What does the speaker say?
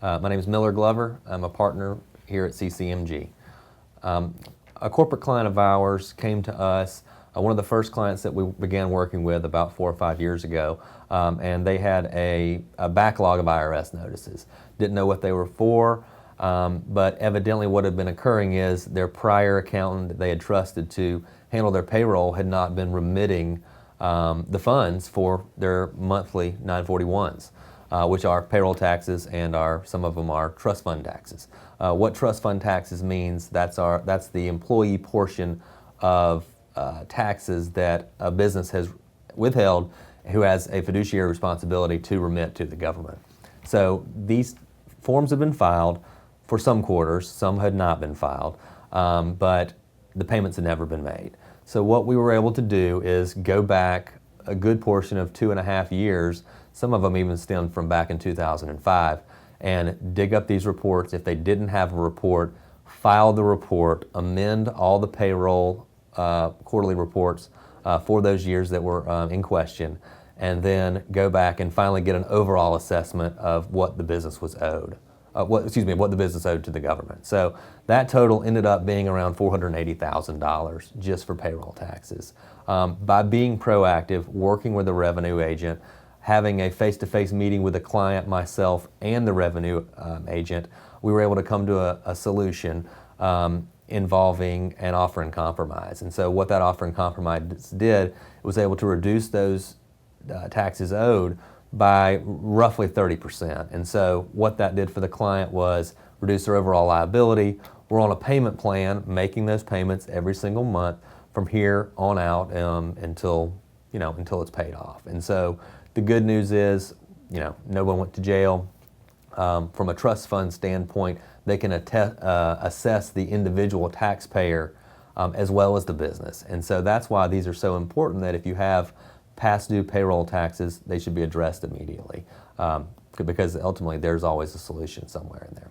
My name is Miller Glover. I'm a partner here at CCMG. A corporate client of ours came to us, one of the first clients that we began working with about 4 or 5 years ago, and they had a backlog of IRS notices. Didn't know what they were for, but evidently what had been occurring is their prior accountant that they had trusted to handle their payroll had not been remitting the funds for their monthly 941s. Which are payroll taxes and some of them are trust fund taxes. What trust fund taxes means, that's the employee portion of taxes that a business has withheld who has a fiduciary responsibility to remit to the government. So these forms have been filed for some quarters, some had not been filed, but the payments had never been made. So what we were able to do is go back a good portion of 2.5 years, some of them even stemmed from back in 2005, and dig up these reports. If they didn't have a report, file the report, amend all the payroll quarterly reports for those years that were in question, and then go back and finally get an overall assessment of what the business was owed. What the business owed to the government. So that total ended up being around $480,000 just for payroll taxes. By being proactive, working with a revenue agent, having a face-to-face meeting with the client, myself, and the revenue agent, we were able to come to a solution involving an offer in compromise. And so what that offer in compromise did, it was able to reduce those taxes owed by roughly 30%. And so what that did for the client was reduce their overall liability. We're on a payment plan, making those payments every single month from here on out until it's paid off. And so the good news is, no one went to jail. From a trust fund standpoint, they can assess the individual taxpayer as well as the business. And so that's why these are so important, that if you have past due payroll taxes, they should be addressed immediately, because ultimately there's always a solution somewhere in there.